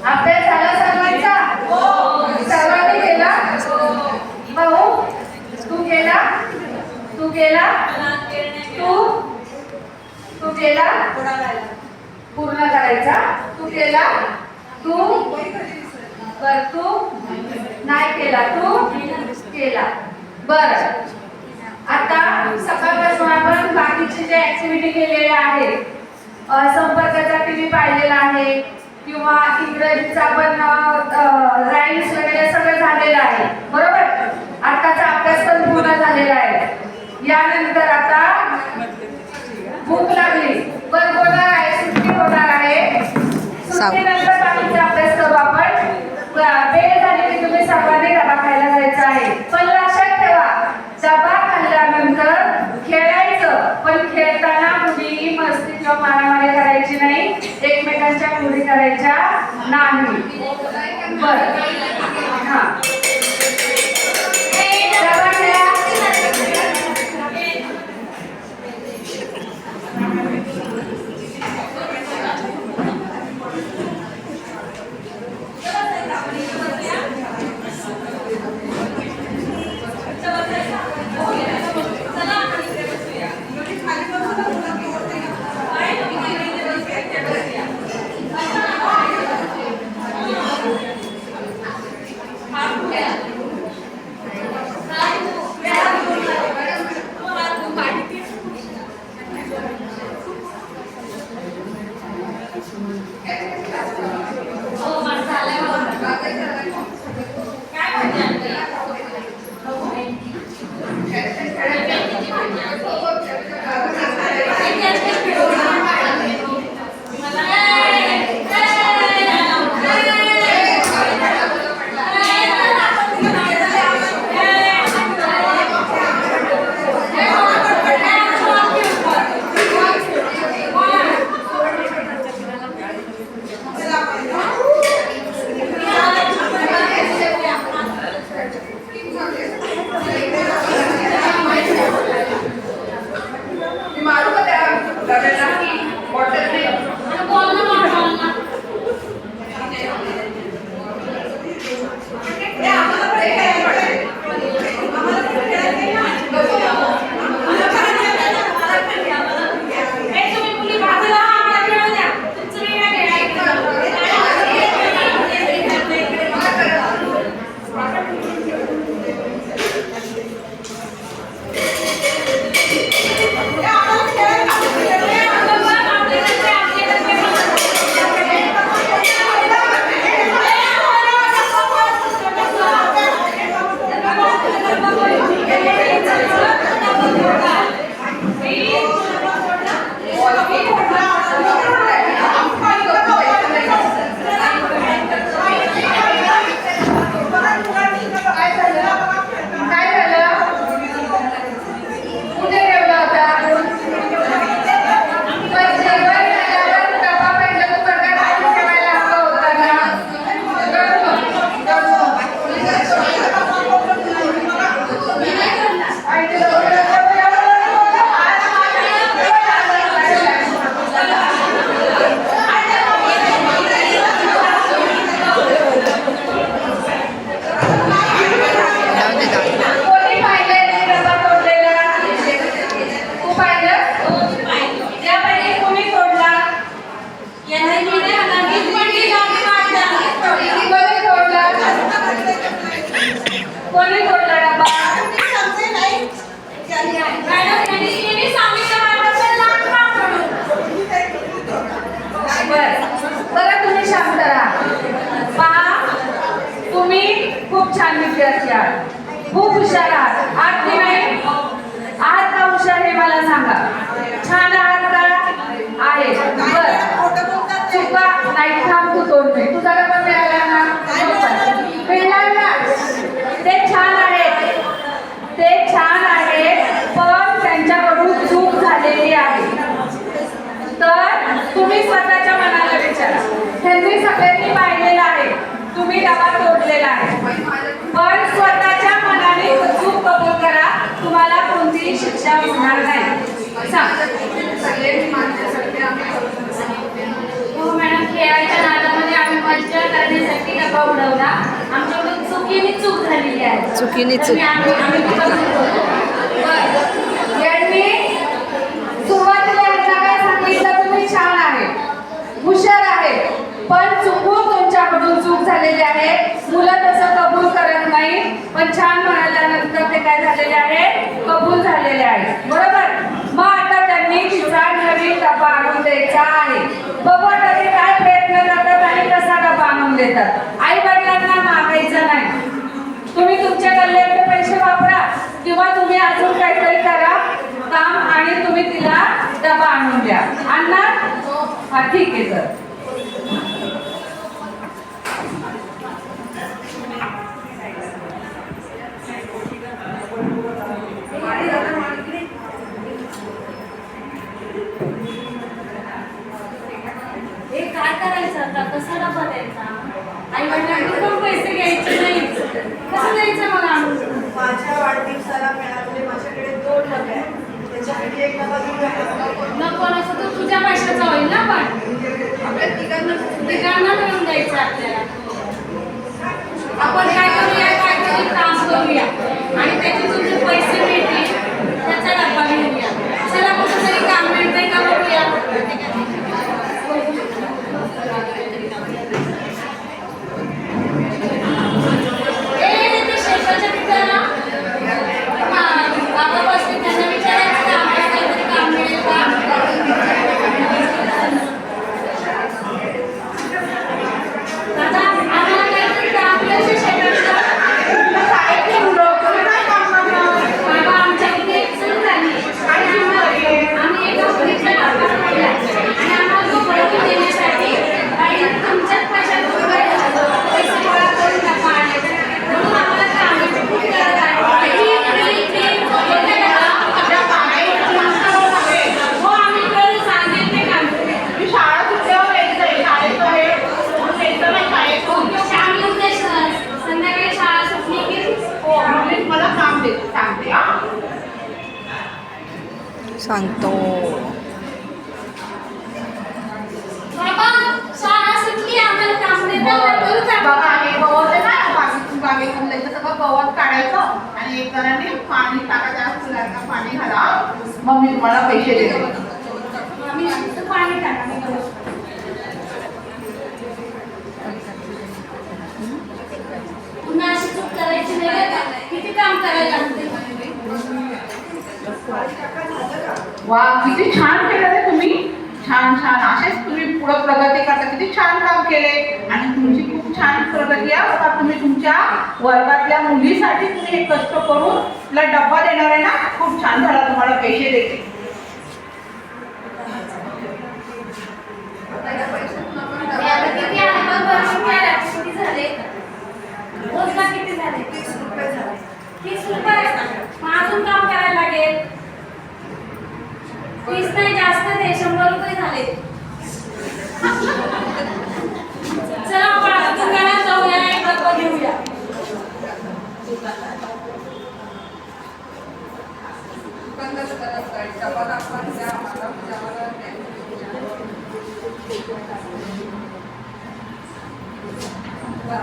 अभ्यास झाला सर्वांचा? सर्वांनी केला? भाऊ तू केला? तू केला? तू केला? पूर्ण करायचा. तू केला? तू बर तू नाही केला. तू केला. बर आता सकाळपासून आपण बाकीचे जे ऍक्टिव्हिटी केलेल्या आहेत, संपर्काचा टीव्ही पाहिलेला आहे किंवा इंग्रजीचा पण राईम्स वगैरे सगळं झालेलं आहे, बरोबर. आताचा अभ्यास पण पूर्ण झालेला आहे. यानंतर आता भूक लागली, पण होणार आहे, सुट्टी होणार आहे. सुट्टीनंतर बाकीचा अभ्यास करू आपण. वेळ झाली की तुम्ही सर्वांनी डबा खायला जायचा आहे. पण लक्षात ठेवा, डबा खाल्ल्यानंतर खेळायचं, पण खेळताना कुठेही मस्ती किंवा मारामारी करायची नाही, एकमेकांच्या मुली करायच्या नाही. बरं हा डबा खेळा. खूप छान विद्यार्थी आहात, खूप हुशार आहात. आहात की नाही? आहात का हुशार हे मला सांगा. छान आहात का? आहे. बरं चुका नाही. थांब तू तोड नाही. तुझा डबा मिळाला ना? मिळणार ना? ते छान आहेत, ते छान आहेत, पण त्यांच्याकडून चूक झालेली आहे. तर तुम्ही स्वतःच्या मनाला विचारा. त्यांनी सगळ्यांनी पाहिलेलं आहे, तुम्ही डबा तोडलेला आहे, पण स्वतःच्या मनाने चूक कबूल करा. तुम्हाला कोणतीही शिक्षा होणार नाही. सांग. चुकीने तर चूक. यांनी सुरुवातीला यांना काय सांगितलं, तुम्ही छान आहे, हुशार आहे, पण चुकून तुमच्याकडून चूक झालेली आहे. मुलं तसं कबूल करत नाही, पण छान म्हणाल्यानंतर ते काय झालेले आहे, कबूल झालेले आहे. बरोबर. मग आता त्यांनी तिचा नवीन डबा आणून द्यायचा आहे. बघू आता ते काय प्रयत्न करतात आणि कसा डबा आणून देतात. आई वडिलांना मागायचं नाही, तुम्ही तुमच्या कल्याणचे पैसे वापरा किंवा तुम्ही अजून काहीतरी करा काम आणि तुम्ही तिला डबा आणून द्या. आणणार? हा ठीक आहे. तर हे काय करायचं आता, कसा डबा द्यायचा? आई वडिलांकडून पैसे घ्यायचे नाही, कसं द्यायचं मग आणून? माझ्या वाढदिवसाला मिळालेले माझ्याकडे 2 डबे आहेत, त्याच्यासाठी एक डबा घेऊन नको नसं तर तुझ्या पैशाचा होईल ना, पण आपल्या तिघांना मिळून द्यायचं आपल्याला. आपण काय करूया, काहीतरी काम करूया आणि त्याचे तुझे पैसे मिळतील, त्याचा डब्बा घेऊया. चला कुठेतरी काम मिळतंय का बघूया. सांगतो. बाबा शाळा सुटली, आम्हाला काम देतात. बघा हे गवत आहे ना, बागेतून जायचं सगळं गवत काढायचं आणि एक जणांनी पाणी टाकायचं, फुलांना पाणी घाला, मग मी तुम्हाला पैसे देते. आम्ही नुसतं पाणी टाका. पुन्हा अशी चूक करायची नाही का? किती काम करायला लागते. वा, किती छान केलं रे तुम्ही. छान छान, असेच तुम्ही पुढे प्रगती करता. किती छान काम केले आणि तुमची खूप छान प्रगती आहे. बघा तुम्ही तुमच्या वर्गातल्या मुलीसाठी तुम्ही हे कष्ट करून तुला डब्बा देणार आहे ना, खूप छान झाला. तुम्हाला पैसे देते. किती आहे बघ बरं, किती झाले? रोजला किती झाले? 30 रुपये झाले. 30 रुपये. मग अजून काम करायला लागेल. 30 नाही, जास्त दे, 100 रुपये झाले. चला आपण दुकानात जाऊया, एक डब्बा घेऊया.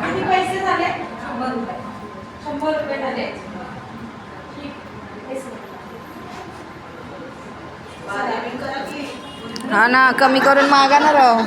किती पैसे झाले? 100 रुपये. 100 रुपये झाले. ठीक. हा ना, कमी करून मागा ना राव.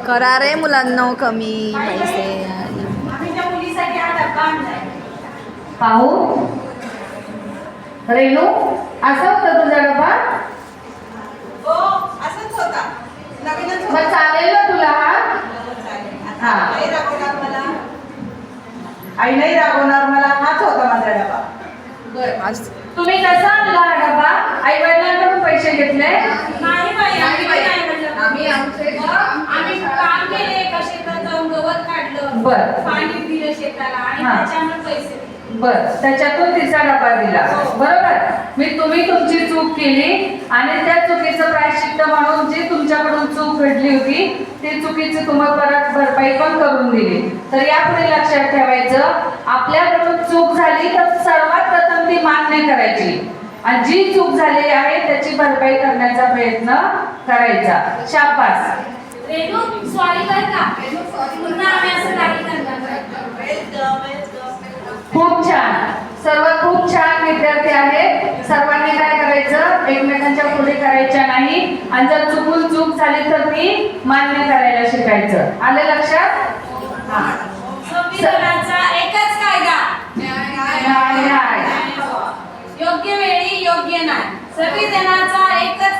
करा रे मुलांना कमी पैसे. आम्ही त्या मुलीसाठी हा डब्बा आणलाय. पाहू रेणू, असा होता तुझा डबा? हो, असंच होता. नवीनच मग चालेल ना तुला हा? हा. आई रागवणार मला. आई नाही रागवणार मला. हाच होता माझा डबा. आज तुम्ही कसा आणला हा डबा? आई वडिलांकडून पैसे घेतले? नाही बाई, आम्ही नाही म्हणलं. आम्ही काम केले, एका शेतात जाऊन गवत काढलं, बरं. पाणी दिलं शेताला आणि हा. त्याच्यामुळे पैसे दिले. बर, त्याच्यातून तिचा डबा दिला. बरोबर. तुम्ही तुमची चूक केली आणि त्या चुकीचं प्रायश्चित्त म्हणून जी तुमच्याकडून चूक घडली होती ती चुकीची तुम्हाला परत भरपाई पण करून दिली. तर यापुढे लक्षात ठेवायचं, आपल्याकडून चूक झाली तर सर्वात प्रथम ती मान्य करायची. आणि जी चूक झालेली आहे त्याची भरपाई करण्याचा प्रयत्न करायचा. शाबास. रेणू सॉरी कर का पुन्हा आम्ही असं काही करणार नाही. खूप छान. सर्व खूप छान विद्यार्थी आहेत. सर्वांनी काय करायचं, एकमेकांच्या पुढे करायच्या नाही आणि जर चुकून चूक झाली तर ती मान्य करायला शिकायचं. आलं लक्षात? हा. संविधानाचा एकच कायदा न्याय. योग्य वेळी योग्य नाही. संविधानाचा एकच